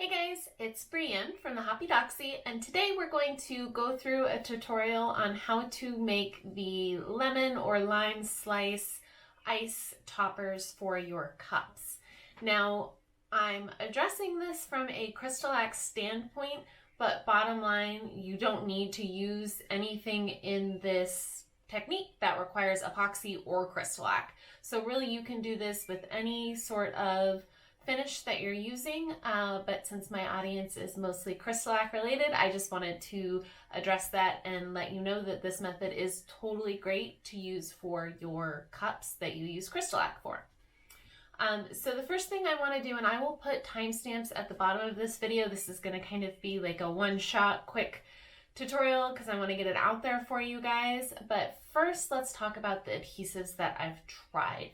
Hey guys, it's Brienne from the Hoppy Doxy, and today we're going to go through a tutorial on how to make the lemon or lime slice ice toppers for your cups. Now, I'm addressing this from a Crystalac standpoint, but bottom line, you don't need to use anything in this technique that requires epoxy or Crystalac. So really you can do this with any sort of finish that you're using, but since my audience is mostly Crystalac related, I just wanted to address that and let you know that this method is totally great to use for your cups that you use Crystalac for. So the first thing I want to do, and I will put timestamps at the bottom of this video, this is going to kind of be like a one-shot quick tutorial because I want to get it out there for you guys, but first let's talk about the adhesives that I've tried.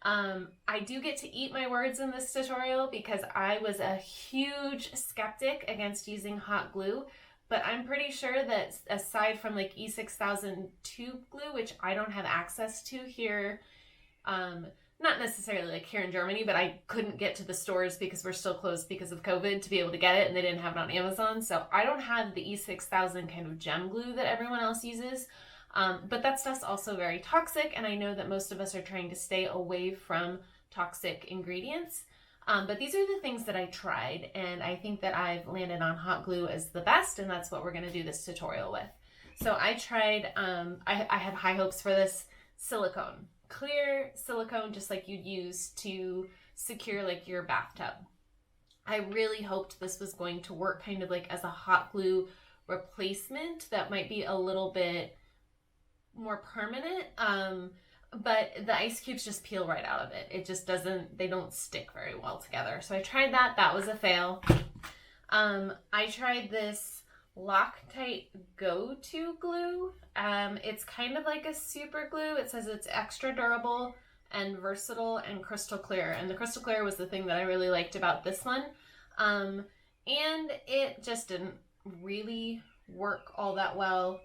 I do get to eat my words in this tutorial because I was a huge skeptic against using hot glue, but I'm pretty sure that aside from like E6000 tube glue, which I don't have access to here, not necessarily like here in Germany, but I couldn't get to the stores because we're still closed because of COVID to be able to get it, and they didn't have it on Amazon. So I don't have the E6000 kind of gem glue that everyone else uses. But that stuff's also very toxic, and I know that most of us are trying to stay away from toxic ingredients. But these are the things that I tried, and I think that I've landed on hot glue as the best, and that's what we're going to do this tutorial with. So I tried, I had high hopes for this silicone. Clear silicone, just like you'd use to secure like your bathtub. I really hoped this was going to work kind of like as a hot glue replacement that might be a little bit more permanent, but the ice cubes just peel right out of it. It just doesn't, they don't stick very well together. So I tried that. That was a fail. I tried this Loctite Go-To glue. It's kind of like a super glue. It says it's extra durable and versatile and crystal clear. And the crystal clear was the thing that I really liked about this one. And it just didn't really work all that well.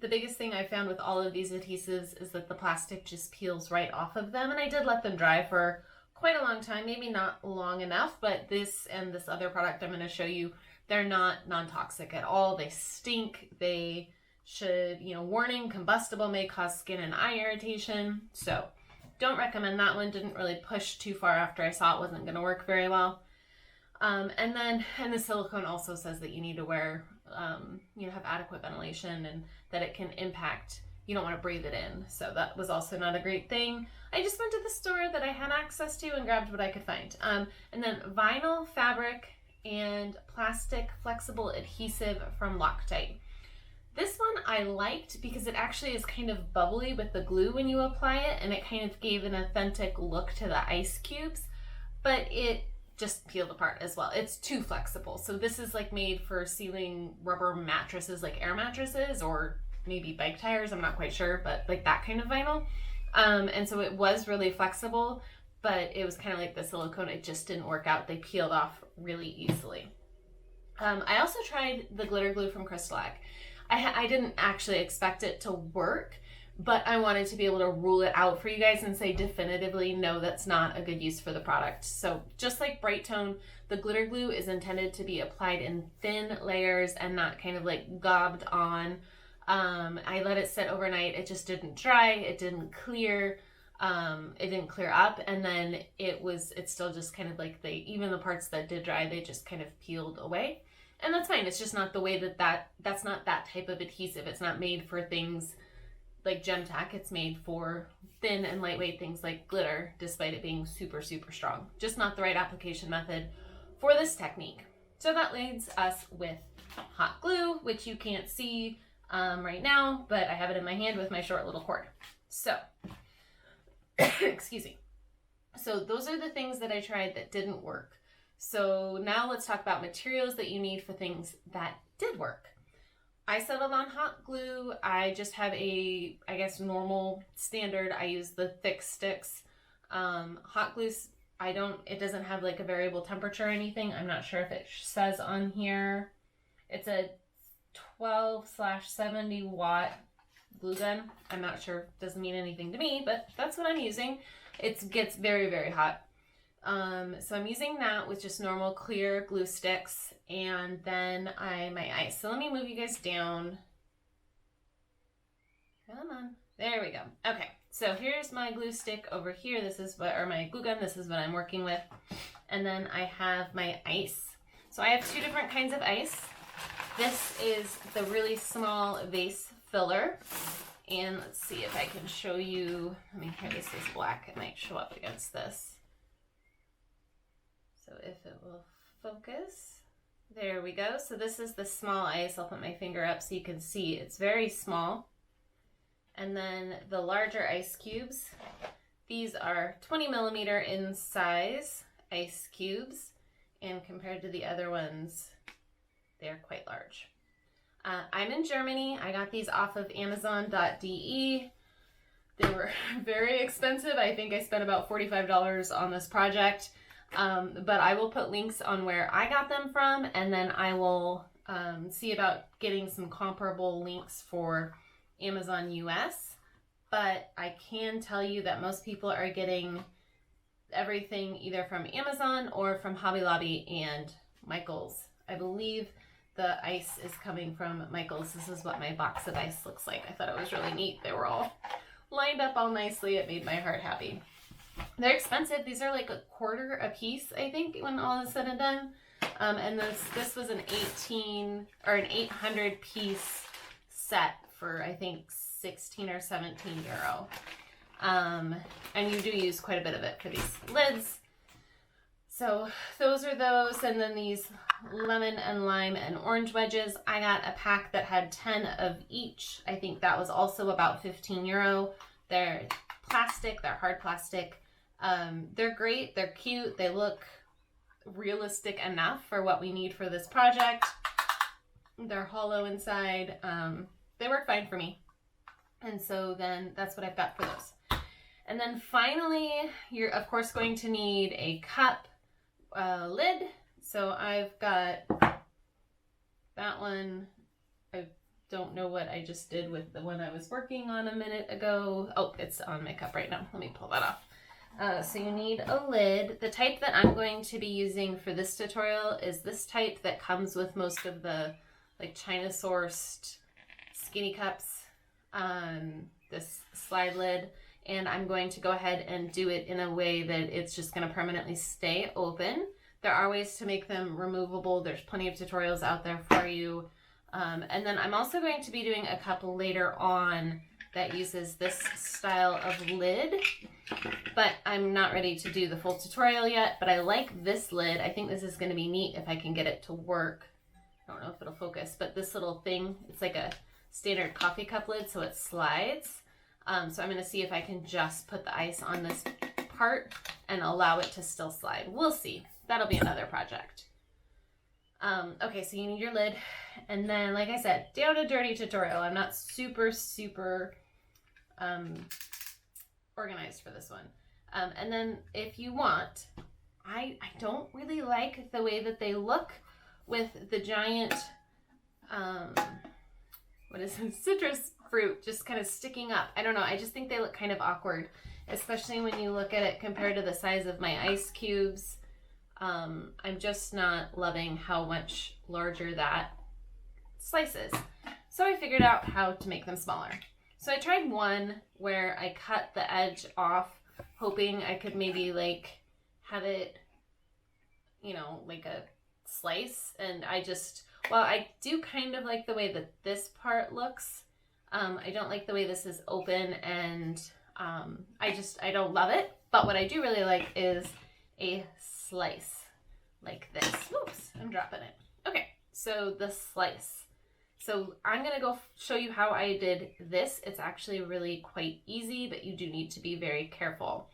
The biggest thing I found with all of these adhesives is that the plastic just peels right off of them, and I did let them dry for quite a long time, maybe not long enough, but this and this other product I'm going to show you, they're not non-toxic at all. They stink. They should, warning, combustible, may cause skin and eye irritation, so don't recommend that one. Didn't really push too far after I saw it wasn't going to work very well. And the silicone also says that you need to wear, have adequate ventilation and that it can impact, you don't want to breathe it in. So that was also not a great thing. I just went to the store that I had access to and grabbed what I could find. And then vinyl, fabric, and plastic flexible adhesive from Loctite. This one I liked because it actually is kind of bubbly with the glue when you apply it, and it kind of gave an authentic look to the ice cubes, but it just peeled apart as well. It's too flexible. So this is like made for sealing rubber mattresses, like air mattresses or maybe bike tires. I'm not quite sure, but like that kind of vinyl. And so it was really flexible, but it was kind of like the silicone. It just didn't work out. They peeled off really easily. I also tried the glitter glue from Crystalac. I didn't actually expect it to work, but I wanted to be able to rule it out for you guys and say definitively, no, that's not a good use for the product. So just like Bright Tone, the glitter glue is intended to be applied in thin layers and not kind of like gobbed on. I let it sit overnight. It just didn't dry. It didn't clear. It didn't clear up. And then it's still just kind of like even the parts that did dry, they just kind of peeled away. And that's fine. It's just not the way that's not that type of adhesive. It's not made for things like gem tack. It's made for thin and lightweight things like glitter, despite it being super, super strong. Just not the right application method for this technique. So that leaves us with hot glue, which you can't see right now, but I have it in my hand with my short little cord. So, excuse me. So those are the things that I tried that didn't work. So now let's talk about materials that you need for things that did work. I settled on hot glue. I just have I guess normal standard. I use the thick sticks. Hot glue, it doesn't have like a variable temperature or anything. I'm not sure if it says on here. It's a 12/70 watt glue gun. I'm not sure. It doesn't mean anything to me, but that's what I'm using. It gets very, very hot. So I'm using that with just normal clear glue sticks, and then my ice. So let me move you guys down. Come on. There we go. Okay, so here's my glue stick over here. This is what, or my glue gun, this is what I'm working with. And then I have my ice. So I have two different kinds of ice. This is the really small vase filler. And let's see if I can show you. I mean, here, this is black. It might show up against this. So if it will focus, there we go. So this is the small ice. I'll put my finger up so you can see. It's very small. And then the larger ice cubes, these are 20 millimeter in size ice cubes. And compared to the other ones, they're quite large. I'm in Germany. I got these off of Amazon.de. They were very expensive. I think I spent about $45 on this project. But I will put links on where I got them from, and then I will see about getting some comparable links for Amazon US. But I can tell you that most people are getting everything either from Amazon or from Hobby Lobby and Michaels. I believe the ice is coming from Michaels. This is what my box of ice looks like. I thought it was really neat. They were all lined up all nicely. It made my heart happy. They're expensive. These are like $1/4 a piece, I think, when all is said and done. And this was an 800 piece set for, I think, 16 or 17 euro. And you do use quite a bit of it for these lids. So those are those. And then these lemon and lime and orange wedges. I got a pack that had 10 of each. I think that was also about 15 euro. They're plastic. They're hard plastic. They're great. They're cute. They look realistic enough for what we need for this project. They're hollow inside. They work fine for me. And so then that's what I've got for those. And then finally, you're of course going to need a cup lid. So I've got that one. I don't know what I just did with the one I was working on a minute ago. Oh, it's on my cup right now. Let me pull that off. So you need a lid. The type that I'm going to be using for this tutorial is this type that comes with most of the like China sourced skinny cups, this slide lid. And I'm going to go ahead and do it in a way that it's just going to permanently stay open. There are ways to make them removable. There's plenty of tutorials out there for you. And then I'm also going to be doing a couple later on that uses this style of lid, but I'm not ready to do the full tutorial yet, but I like this lid. I think this is going to be neat if I can get it to work. I don't know if it'll focus, but this little thing, it's like a standard coffee cup lid, so it slides. So I'm going to see if I can just put the ice on this part and allow it to still slide. We'll see. That'll be another project. Okay, so you need your lid. And then, like I said, down and dirty tutorial. I'm not super organized for this one. And then if you want, I don't really like the way that they look with the giant, what is it? Citrus fruit just kind of sticking up. I don't know. I just think they look kind of awkward, especially when you look at it compared to the size of my ice cubes. I'm just not loving how much larger that slice is. So I figured out how to make them smaller. So I tried one where I cut the edge off, hoping I could maybe like have it, you know, like a slice. And well, I do kind of like the way that this part looks. I don't like the way this is open, and I don't love it. But what I do really like is a slice like this. Oops, I'm dropping it. Okay, so the slice. So I'm going to go show you how I did this. It's actually really quite easy, but you do need to be very careful.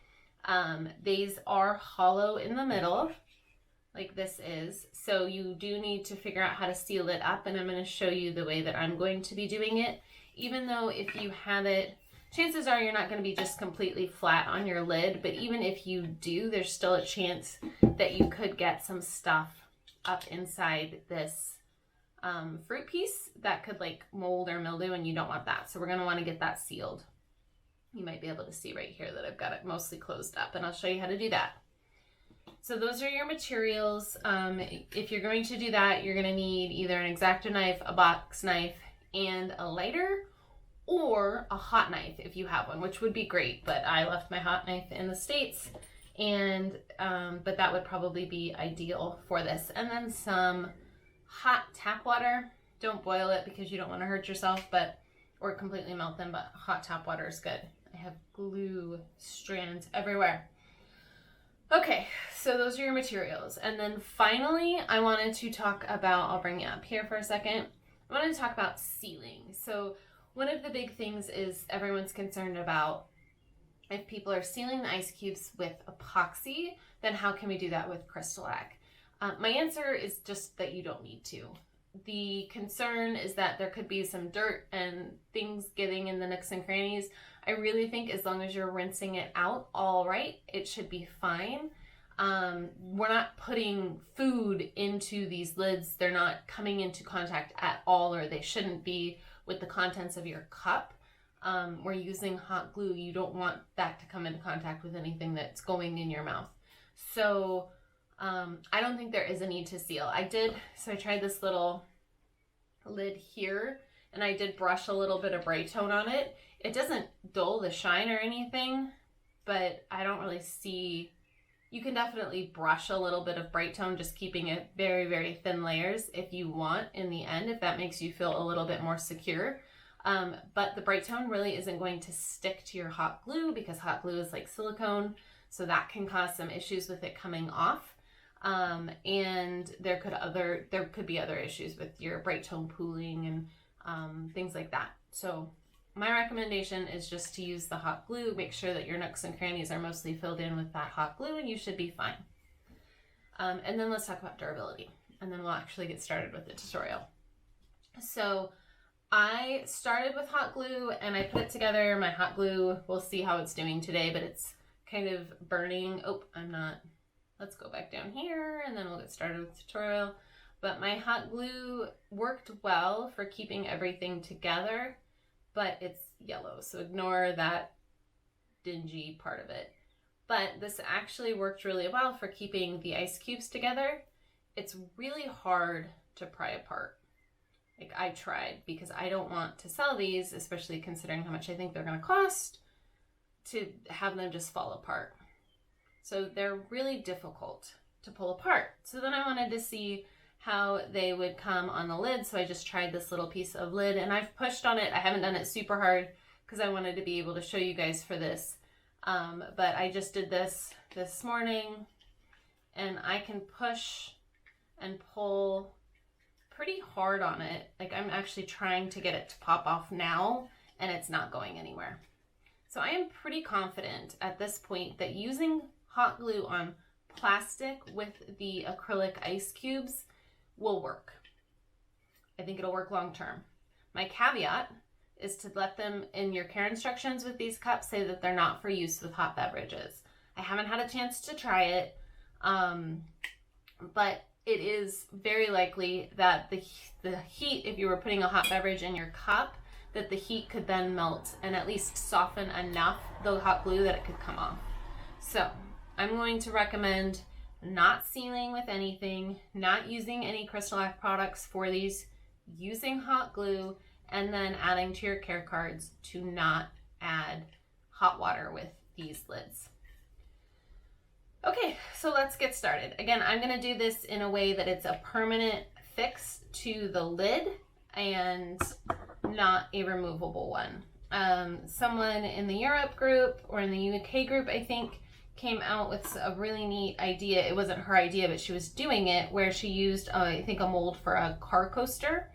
These are hollow in the middle, like this is. So you do need to figure out how to seal it up, and I'm going to show you the way that I'm going to be doing it. Even though if you have it, chances are you're not going to be just completely flat on your lid, but even if you do, there's still a chance that you could get some stuff up inside this fruit piece that could like mold or mildew, and you don't want that. So we're going to want to get that sealed. You might be able to see right here that I've got it mostly closed up, and I'll show you how to do that. So those are your materials. If you're going to do that, you're going to need either an exacto knife, a box knife, and a lighter, or a hot knife if you have one, which would be great, but I left my hot knife in the States, and but that would probably be ideal for this. And then some hot tap water. Don't boil it because you don't want to hurt yourself, or completely melt them, but hot tap water is good. I have glue strands everywhere. Okay, so those are your materials. And then finally, I wanted to talk about, I'll bring you up here for a second. I wanted to talk about sealing. So one of the big things is everyone's concerned about if people are sealing the ice cubes with epoxy, then how can we do that with Crystalac? My answer is just that you don't need to. The concern is that there could be some dirt and things getting in the nooks and crannies. I really think as long as you're rinsing it out all right, it should be fine. We're not putting food into these lids. They're not coming into contact at all, or they shouldn't be with the contents of your cup. We're using hot glue. You don't want that to come into contact with anything that's going in your mouth. So I don't think there is a need to seal. I tried this little lid here, and I did brush a little bit of bright tone on it. It doesn't dull the shine or anything, but I don't really see, you can definitely brush a little bit of bright tone, just keeping it very, very thin layers if you want in the end, if that makes you feel a little bit more secure. But the bright tone really isn't going to stick to your hot glue because hot glue is like silicone, so that can cause some issues with it coming off. And there could be other issues with your bright tone pooling and things like that. So my recommendation is just to use the hot glue. Make sure that your nooks and crannies are mostly filled in with that hot glue, and you should be fine. And then let's talk about durability, and then we'll actually get started with the tutorial. So I started with hot glue and I put it together. My hot glue, we'll see how it's doing today, but it's kind of burning. Oh, let's go back down here and then we'll get started with the tutorial. But my hot glue worked well for keeping everything together, but it's yellow, so ignore that dingy part of it. But this actually worked really well for keeping the ice cubes together. It's really hard to pry apart. Like, I tried, because I don't want to sell these, especially considering how much I think they're going to cost, to have them just fall apart. So they're really difficult to pull apart. So then I wanted to see how they would come on the lid. So I just tried this little piece of lid, and I've pushed on it. I haven't done it super hard because I wanted to be able to show you guys for this. But I just did this morning, and I can push and pull pretty hard on it. Like, I'm actually trying to get it to pop off now, and it's not going anywhere. So I am pretty confident at this point that using hot glue on plastic with the acrylic ice cubes will work. I think it'll work long term. My caveat is to let them, in your care instructions with these cups, say that they're not for use with hot beverages. I haven't had a chance to try it, but it is very likely that the heat, if you were putting a hot beverage in your cup, that the heat could then melt and at least soften enough the hot glue that it could come off. So I'm going to recommend not sealing with anything, not using any Crystalac products for these, using hot glue, and then adding to your care cards to not add hot water with these lids. Okay, so let's get started. Again, I'm going to do this in a way that it's a permanent fix to the lid and not a removable one. Someone in the Europe group, or in the UK group, I think, came out with a really neat idea. It wasn't her idea, but she was doing it, where she used, I think, a mold for a car coaster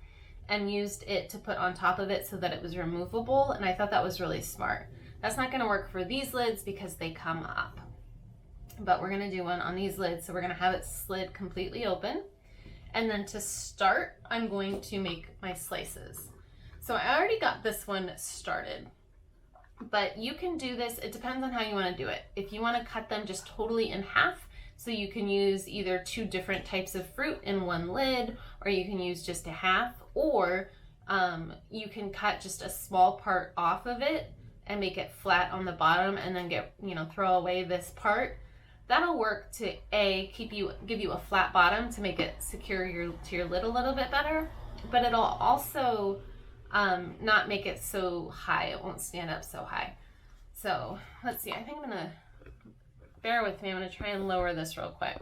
and used it to put on top of it so that it was removable, and I thought that was really smart. That's not going to work for these lids because they come up, but we're going to do one on these lids. So we're going to have it slid completely open, and then to start, I'm going to make my slices. So I already got this one started, but you can do this. It depends on how you want to do it. If you want to cut them just totally in half, so you can use either two different types of fruit in one lid, or you can use just a half, or you can cut just a small part off of it and make it flat on the bottom, and then throw away this part. that'll work to give you a flat bottom to make it secure to your lid a little bit better, but it'll also not make it so high. It won't stand up so high. So let's see, I think I'm gonna, bear with me, I'm gonna try and lower this real quick.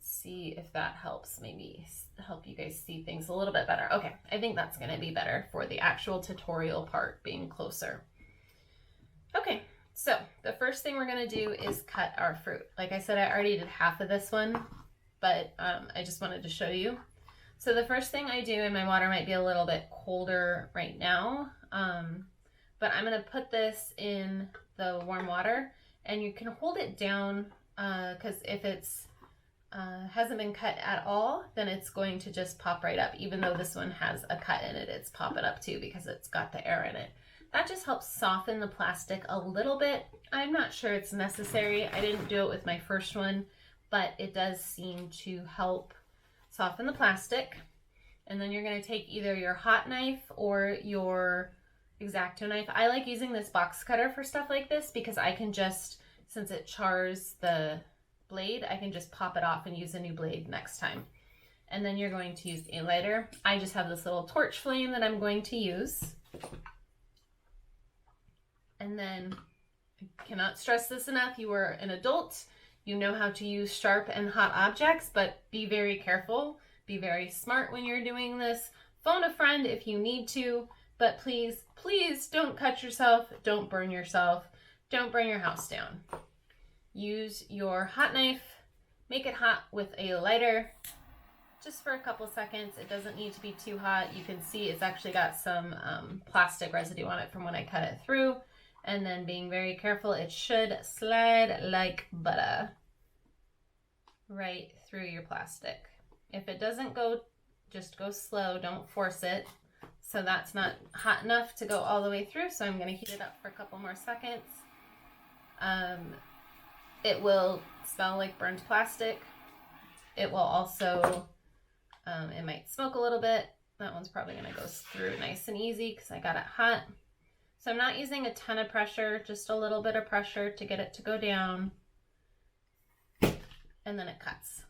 See if that helps, maybe help you guys see things a little bit better. Okay, I think that's gonna be better for the actual tutorial part being closer. Okay, so the first thing we're gonna do is cut our fruit. Like I said, I already did half of this one, but I just wanted to show you. So the first thing I do, and my water might be a little bit colder right now, but I'm gonna put this in the warm water, and you can hold it down because if it's hasn't been cut at all, then it's going to just pop right up. Even though this one has a cut in it, it's popping up too because it's got the air in it. That just helps soften the plastic a little bit. I'm not sure it's necessary. I didn't do it with my first one, but it does seem to help soften the plastic. And then you're going to take either your hot knife or your exacto knife. I like using this box cutter for stuff like this because I can just, since it chars the blade, I can just pop it off and use a new blade next time. And then you're going to use a lighter. I just have this little torch flame that I'm going to use. And then, I cannot stress this enough, you are an adult, you know how to use sharp and hot objects, but be very careful, be very smart when you're doing this. Phone a friend if you need to, but please, please don't cut yourself, don't burn yourself, don't burn your house down. Use your hot knife, make it hot with a lighter, just for a couple seconds. It doesn't need to be too hot. You can see it's actually got some plastic residue on it from when I cut it through. And then being very careful, it should slide like butter right through your plastic. If it doesn't go, just go slow, don't force it. So that's not hot enough to go all the way through, so I'm gonna heat it up for a couple more seconds. It will smell like burned plastic. It will also, it might smoke a little bit. That one's probably gonna go through nice and easy because I got it hot. So I'm not using a ton of pressure, just a little bit of pressure to get it to go down. And then it cuts.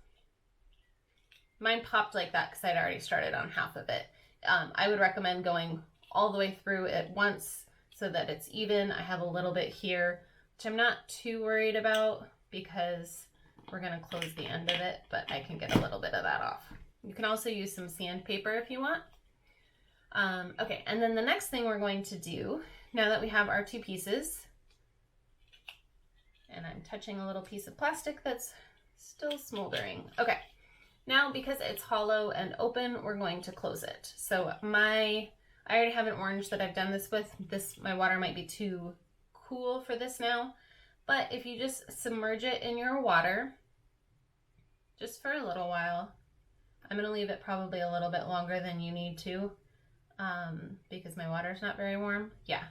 Mine popped like that because I'd already started on half of it. I would recommend going all the way through at once so that it's even. I have a little bit here, which I'm not too worried about because we're gonna close the end of it, but I can get a little bit of that off. You can also use some sandpaper if you want. Okay, and then the next thing we're going to do, now that we have our two pieces, and I'm touching a little piece of plastic that's still smoldering. Okay, now because it's hollow and open, we're going to close it. So I already have an orange that I've done this with. My water might be too cool for this now, but if you just submerge it in your water, just for a little while, I'm gonna leave it probably a little bit longer than you need to, because my water's not very warm. Yeah.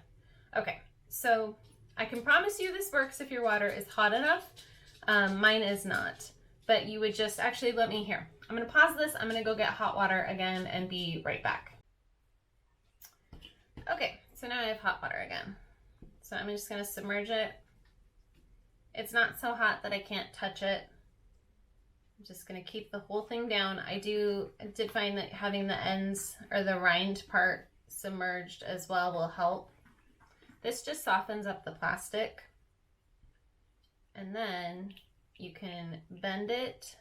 Okay, so I can promise you this works if your water is hot enough. Mine is not, but you would just, actually let me here. I'm gonna pause this, I'm gonna go get hot water again and be right back. Okay, so now I have hot water again. So I'm just gonna submerge it. It's not so hot that I can't touch it. I'm just gonna keep the whole thing down. I did find that having the ends or the rind part submerged as well will help. This just softens up the plastic. And then you can bend it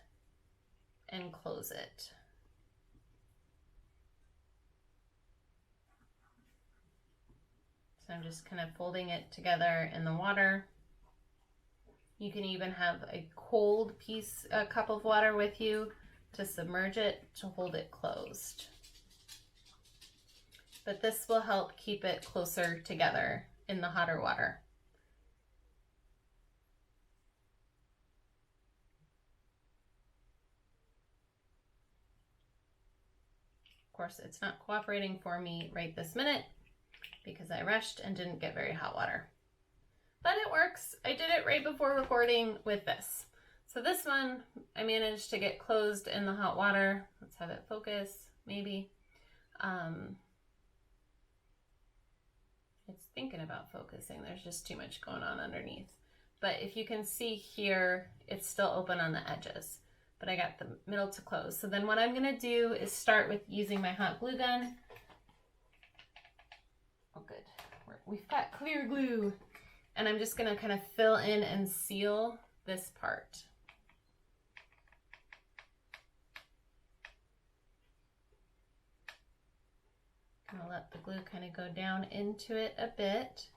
and close it. So I'm just kind of folding it together in the water. You can even have a cold cup of water with you to submerge it to hold it closed. But this will help keep it closer together in the hotter water. Of course, it's not cooperating for me right this minute because I rushed and didn't get very hot water. But it works. I did it right before recording with this. So this one, I managed to get closed in the hot water. Let's have it focus, maybe. It's thinking about focusing. There's just too much going on underneath. but if you can see here, it's still open on the edges, but I got the middle to close. So then what I'm gonna do is start with using my hot glue gun. Oh, good. We've got clear glue. And I'm just gonna kind of fill in and seal this part. I'm gonna let the glue kind of go down into it a bit.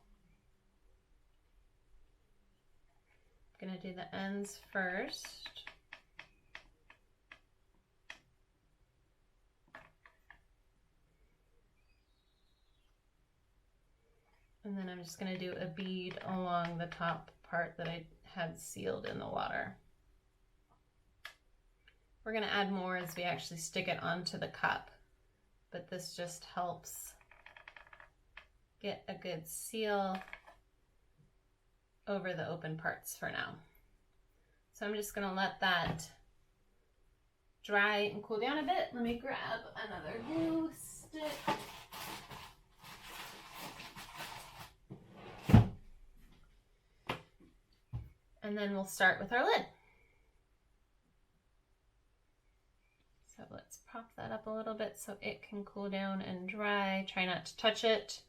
I'm gonna do the ends first. And then I'm just gonna do a bead along the top part that I had sealed in the water. We're gonna add more as we actually stick it onto the cup, but this just helps get a good seal over the open parts for now. So I'm just gonna let that dry and cool down a bit. Let me grab another glue stick. And then we'll start with our lid. So let's prop that up a little bit so it can cool down and dry. Try not to touch it.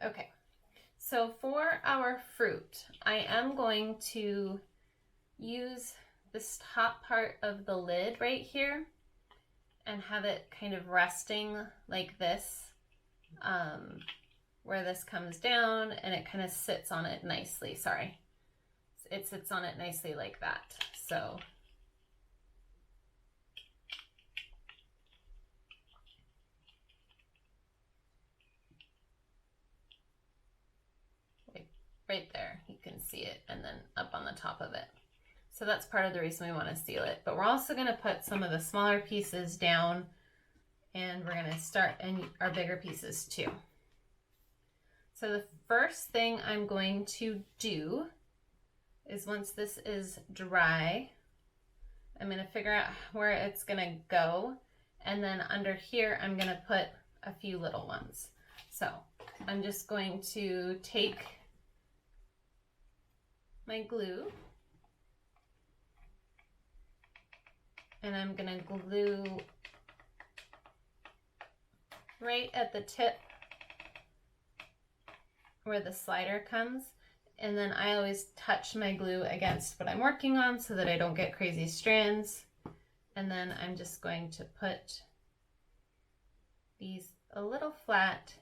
Okay, so for our fruit, I am going to use this top part of the lid right here and have it kind of resting like this, where this comes down and it kind of sits on it nicely. Sorry, it sits on it nicely like that. So right there, you can see it, and then up on the top of it. So that's part of the reason we want to seal it. But we're also going to put some of the smaller pieces down, and we're going to start in our bigger pieces too. So the first thing I'm going to do is, once this is dry, I'm going to figure out where it's going to go, and then under here I'm going to put a few little ones. So I'm just going to take my glue and I'm going to glue right at the tip where the slider comes, and then I always touch my glue against what I'm working on so that I don't get crazy strands. And then I'm just going to put these a little flat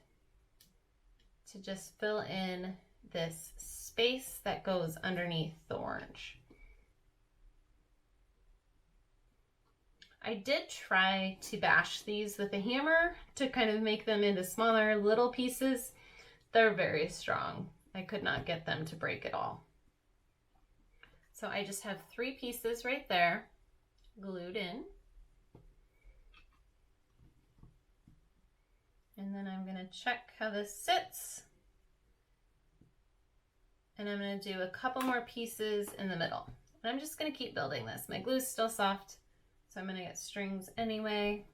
to just fill in this space that goes underneath the orange. I did try to bash these with a hammer to kind of make them into smaller little pieces. They're very strong. I could not get them to break at all. So I just have 3 pieces right there glued in. And then I'm going to check how this sits. And I'm going to do a couple more pieces in the middle. And I'm just going to keep building this. My glue's still soft, so I'm going to get strings anyway.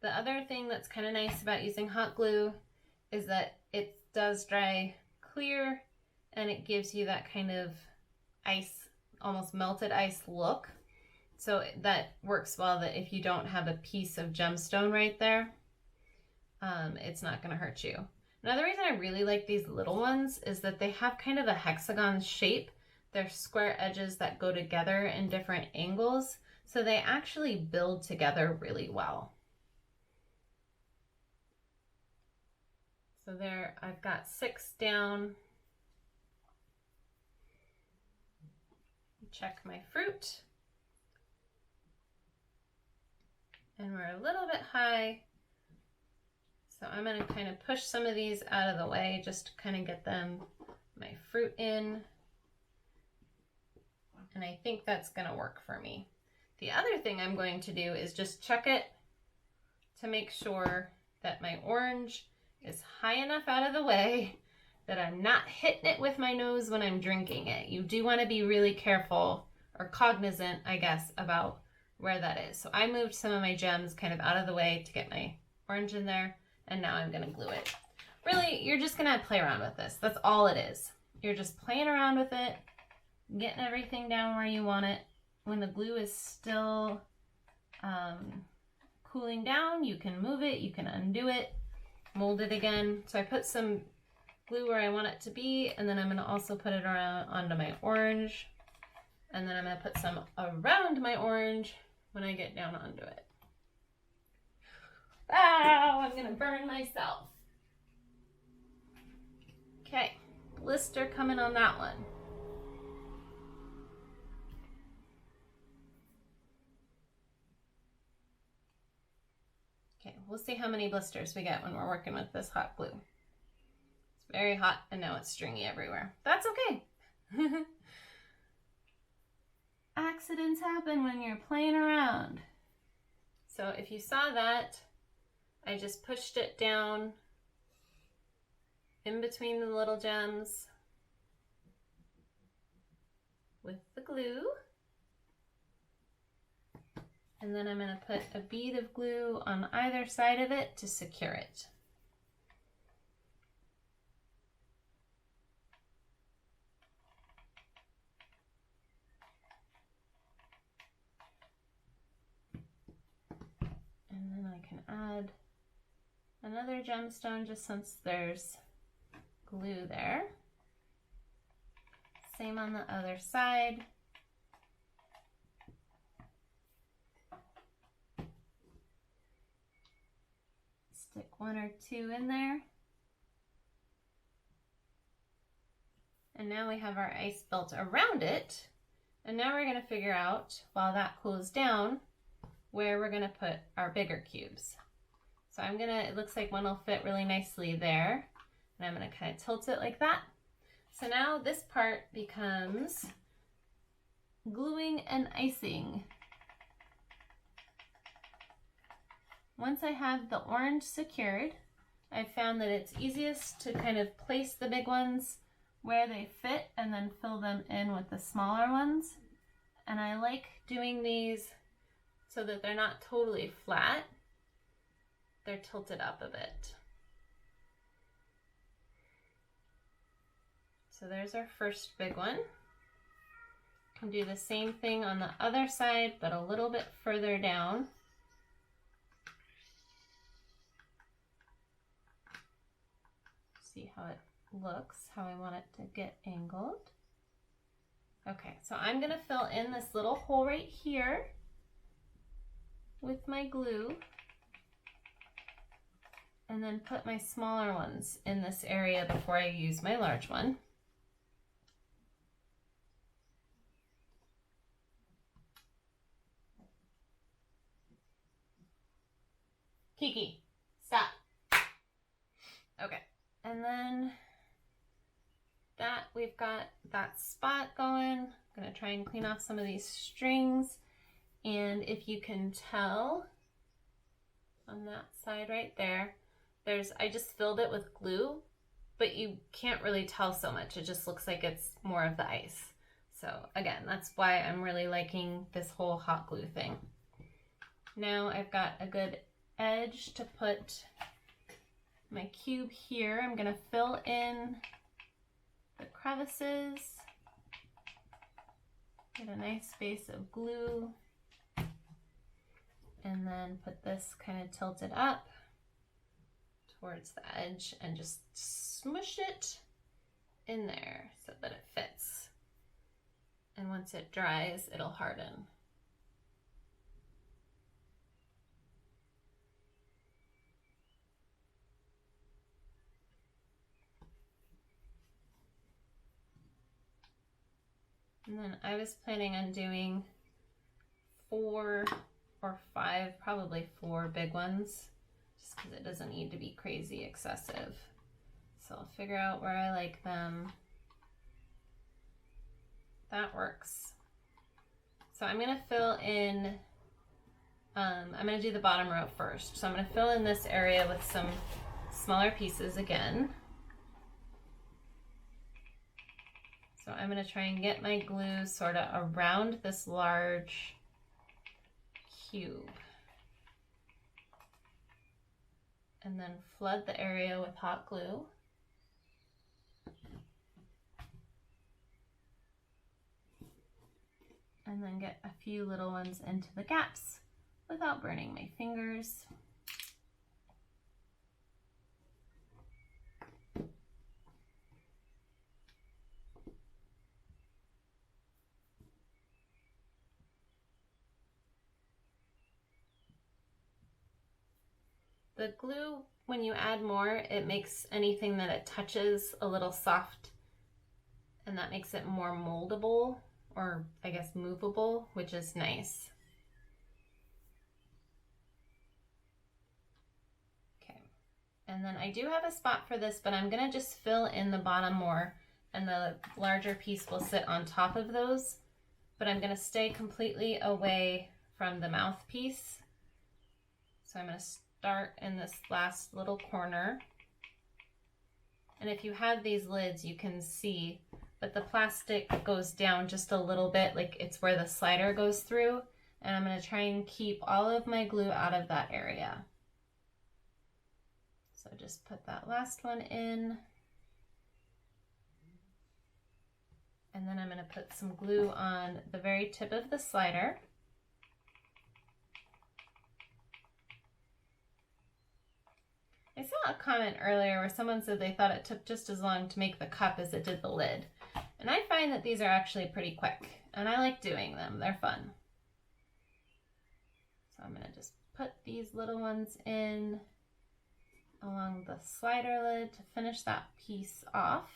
The other thing that's kind of nice about using hot glue is that it does dry clear and it gives you that kind of ice, almost melted ice look. So that works well, that if you don't have a piece of gemstone right there, it's not going to hurt you. Another reason I really like these little ones is that they have kind of a hexagon shape. They're square edges that go together in different angles, so they actually build together really well. So there, I've got 6 down. Check my fruit. And we're a little bit high. So I'm going to kind of push some of these out of the way just to kind of get my fruit in. And I think that's going to work for me. The other thing I'm going to do is just check it to make sure that my orange is high enough out of the way that I'm not hitting it with my nose when I'm drinking it. You do want to be really careful, or cognizant, I guess, about where that is. So I moved some of my gems kind of out of the way to get my orange in there, and now I'm gonna glue it. Really, you're just gonna play around with this. That's all it is. You're just playing around with it, getting everything down where you want it. When the glue is still cooling down, you can move it, you can undo it, mold it again. So I put some glue where I want it to be, and then I'm gonna also put it around onto my orange, and then I'm gonna put some around my orange when I get down onto it. Wow, I'm gonna burn myself. Okay, blister coming on that one. Okay, we'll see how many blisters we get when we're working with this hot glue. It's very hot and now it's stringy everywhere. That's okay. Accidents happen when you're playing around. So if you saw that, I just pushed it down in between the little gems with the glue. And then I'm going to put a bead of glue on either side of it to secure it. And then I can add another gemstone just since there's glue there. Same on the other side. Stick one or two in there. And now we have our ice built around it. And now we're going to figure out, while that cools down, where we're going to put our bigger cubes. So I'm going to, it looks like one will fit really nicely there. And I'm going to kind of tilt it like that. So now this part becomes gluing and icing. Once I have the orange secured, I've found that it's easiest to kind of place the big ones where they fit and then fill them in with the smaller ones. And I like doing these so that they're not totally flat. They're tilted up a bit. So there's our first big one. Can do the same thing on the other side, but a little bit further down. See how it looks, how I want it to get angled. Okay, so I'm gonna fill in this little hole right here with my glue, and then put my smaller ones in this area before I use my large one. Kiki, stop. Okay, and then that we've got that spot going. I'm gonna try and clean off some of these strings. And if you can tell on that side right there, I just filled it with glue, but you can't really tell so much. It just looks like it's more of the ice. So again, that's why I'm really liking this whole hot glue thing. Now I've got a good edge to put my cube here. I'm gonna fill in the crevices, get a nice space of glue, and then put this kind of tilted up towards the edge and just smush it in there so that it fits. And once it dries, it'll harden. And then I was planning on doing 4 or 5, probably 4 big ones, just because it doesn't need to be crazy excessive. So I'll figure out where I like them. That works. So I'm gonna fill in, I'm gonna do the bottom row first. So I'm gonna fill in this area with some smaller pieces again. So I'm going to try and get my glue sort of around this large cube. And then flood the area with hot glue. And then get a few little ones into the gaps without burning my fingers. The glue, when you add more, it makes anything that it touches a little soft, and that makes it more moldable, or I guess movable, which is nice. Okay, and then I do have a spot for this, but I'm gonna just fill in the bottom more, and the larger piece will sit on top of those, but I'm gonna stay completely away from the mouthpiece. So I'm gonna start in this last little corner. And if you have these lids, you can see, but the plastic goes down just a little bit, like it's where the slider goes through. And I'm gonna try and keep all of my glue out of that area. So just put that last one in. And then I'm gonna put some glue on the very tip of the slider. I saw a comment earlier where someone said they thought it took just as long to make the cup as it did the lid. And I find that these are actually pretty quick, and I like doing them. They're fun. So I'm gonna just put these little ones in along the slider lid to finish that piece off.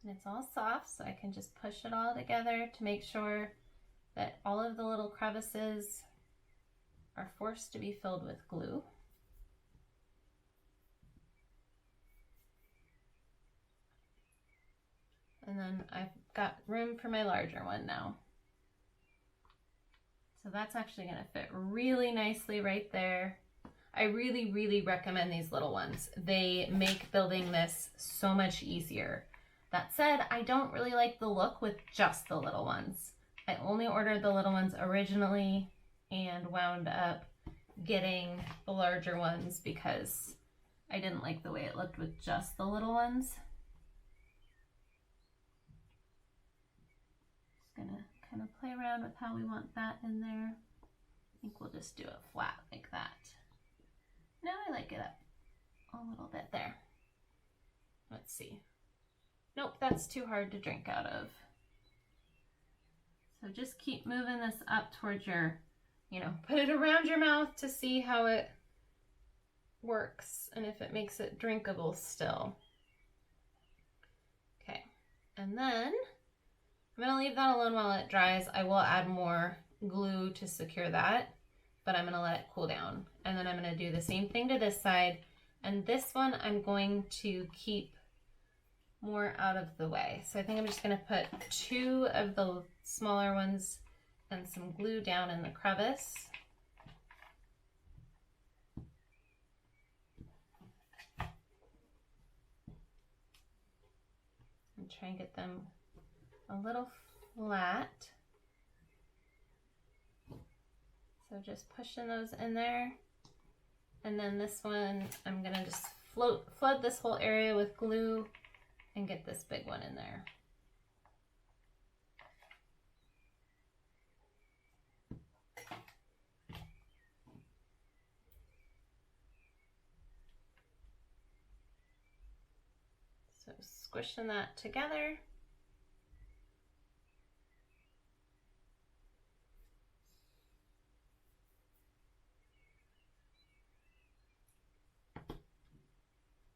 And it's all soft, so I can just push it all together to make sure that all of the little crevices are forced to be filled with glue. And then I've got room for my larger one now. So that's actually gonna fit really nicely right there. I really, really recommend these little ones. They make building this so much easier. That said, I don't really like the look with just the little ones. I only ordered the little ones originally and wound up getting the larger ones because I didn't like the way it looked with just the little ones. Just gonna kind of play around with how we want that in there. I think we'll just do it flat like that. No, I like it up a little bit there. Let's see. Nope, that's too hard to drink out of. So just keep moving this up towards your, put it around your mouth to see how it works and if it makes it drinkable still. Okay, and then I'm gonna leave that alone while it dries. I will add more glue to secure that, but I'm gonna let it cool down. And then I'm gonna do the same thing to this side. And this one I'm going to keep more out of the way. So I think I'm just gonna put 2 of the smaller ones and some glue down in the crevice. And try and get them a little flat. So just pushing those in there. And then this one, I'm gonna just flood this whole area with glue and get this big one in there. So squishing that together.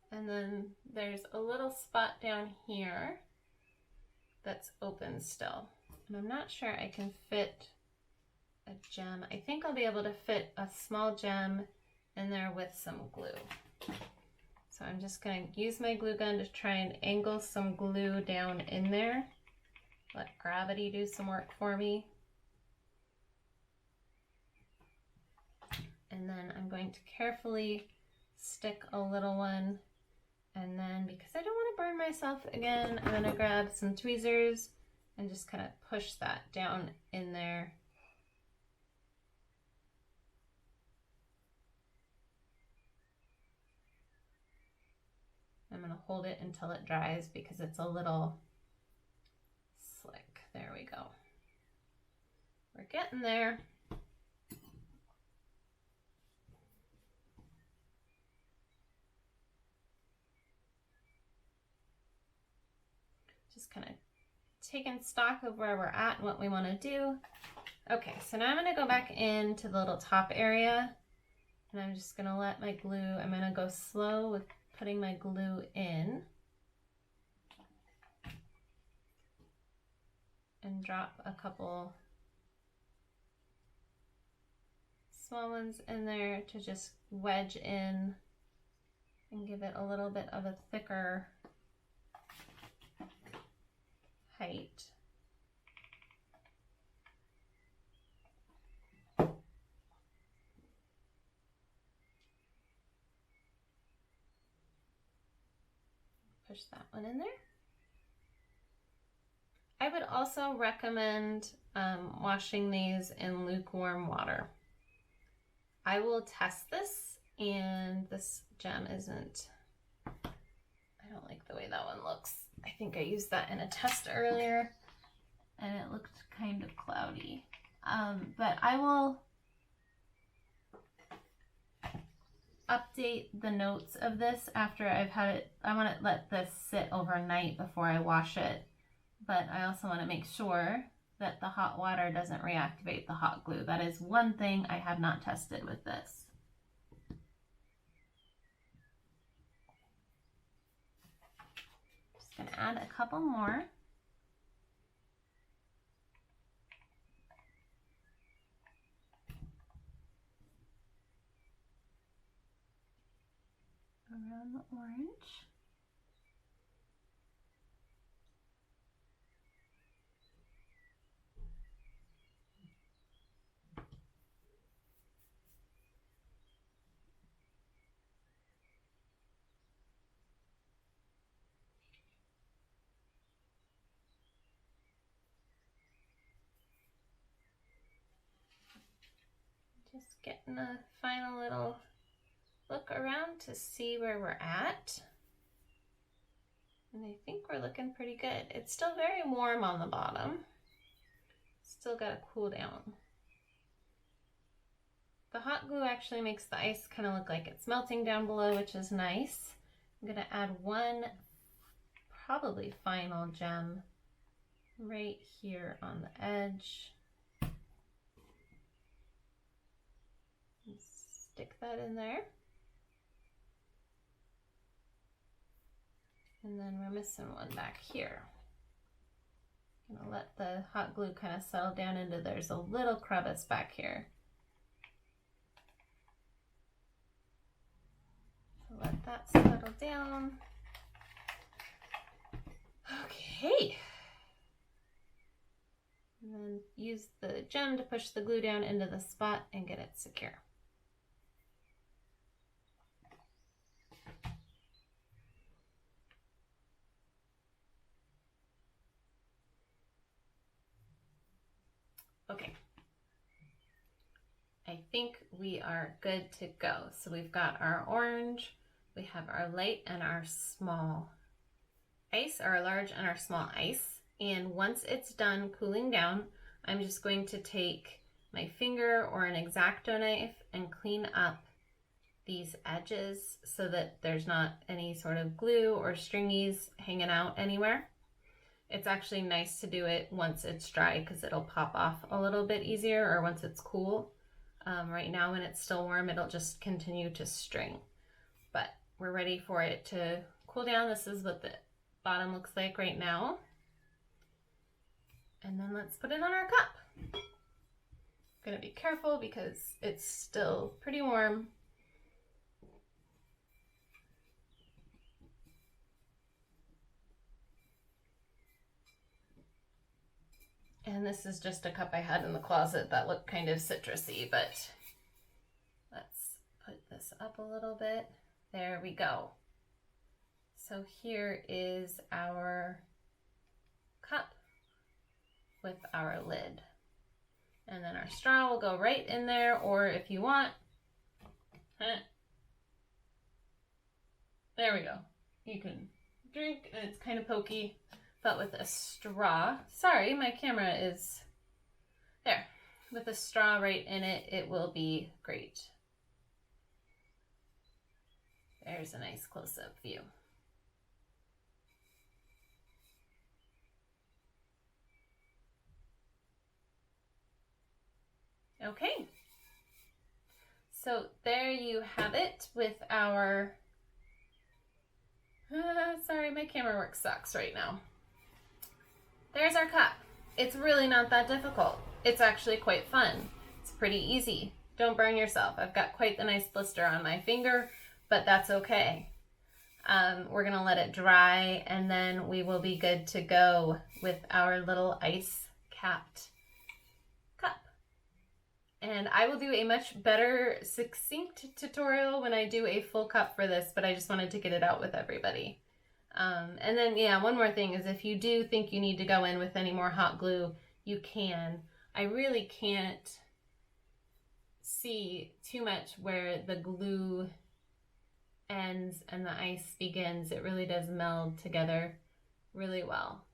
And then there's a little spot down here that's open still. And I'm not sure I can fit a gem. I think I'll be able to fit a small gem in there with some glue. So I'm just going to use my glue gun to try and angle some glue down in there. Let gravity do some work for me. And then I'm going to carefully stick a little one. And then because I don't want to burn myself again, I'm going to grab some tweezers and just kind of push that down in there. I'm going to hold it until it dries because it's a little slick. There we go. We're getting there. Just kind of taking stock of where we're at and what we want to do. Okay, so now I'm going to go back into the little top area, and I'm just going to let my glue, I'm going to go slow with putting my glue in and drop a couple small ones in there to just wedge in and give it a little bit of a thicker height. Push that one in there. I would also recommend washing these in lukewarm water. I will test this, and this gem isn't, I don't like the way that one looks. I think I used that in a test earlier and it looked kind of cloudy. But I will update the notes of this after I've had it. I want to let this sit overnight before I wash it, but I also want to make sure that the hot water doesn't reactivate the hot glue. That is one thing I have not tested with this. Just going to add a couple more. Around the orange. Just getting a final little look around to see where we're at. And I think we're looking pretty good. It's still very warm on the bottom. Still got to cool down. The hot glue actually makes the ice kind of look like it's melting down below, which is nice. I'm going to add one probably final gem right here on the edge. Stick that in there. And then we're missing one back here. I'm gonna let the hot glue kind of settle down into, there's a little crevice back here. So let that settle down. Okay. And then use the gem to push the glue down into the spot and get it secure. Okay, I think we are good to go. So we've got our orange, we have our light and our small ice, our large and our small ice. And once it's done cooling down, I'm just going to take my finger or an exacto knife and clean up these edges so that there's not any sort of glue or stringies hanging out anywhere. It's actually nice to do it once it's dry because it'll pop off a little bit easier, or once it's cool. Right now when it's still warm, it'll just continue to string. But we're ready for it to cool down. This is what the bottom looks like right now. And then let's put it on our cup. I'm gonna be careful because it's still pretty warm. And this is just a cup I had in the closet that looked kind of citrusy, but let's put this up a little bit. There we go. So here is our cup with our lid. And then our straw will go right in there, or if you want, there we go. You can drink, and it's kind of pokey, but with a straw, sorry, my camera is there. With a straw right in it, it will be great. There's a nice close-up view. Okay, so there you have it with our, sorry, my camera work sucks right now. There's our cup. It's really not that difficult. It's actually quite fun. It's pretty easy. Don't burn yourself. I've got quite the nice blister on my finger, but that's okay. We're gonna let it dry, and then we will be good to go with our little ice capped cup. And I will do a much better succinct tutorial when I do a full cup for this, but I just wanted to get it out with everybody. And then, yeah, one more thing is if you do think you need to go in with any more hot glue, you can. I really can't see too much where the glue ends and the ice begins. It really does meld together really well.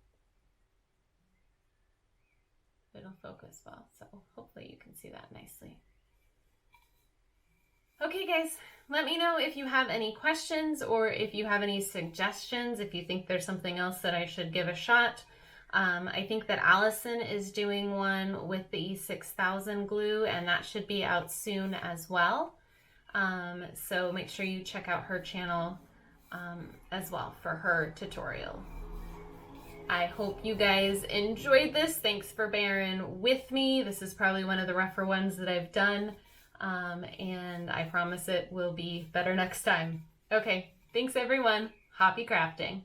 It'll focus well, so hopefully you can see that nicely. Okay guys, let me know if you have any questions or if you have any suggestions, if you think there's something else that I should give a shot. I think that Allison is doing one with the E6000 glue, and that should be out soon as well. So make sure you check out her channel as well for her tutorial. I hope you guys enjoyed this. Thanks for bearing with me. This is probably one of the rougher ones that I've done, and I promise it will be better next time. Okay, thanks everyone. Happy crafting.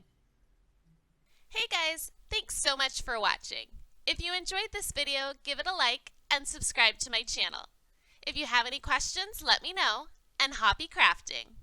Hey guys, thanks so much for watching. If you enjoyed this video, give it a like and subscribe to my channel. If you have any questions, let me know, and happy crafting!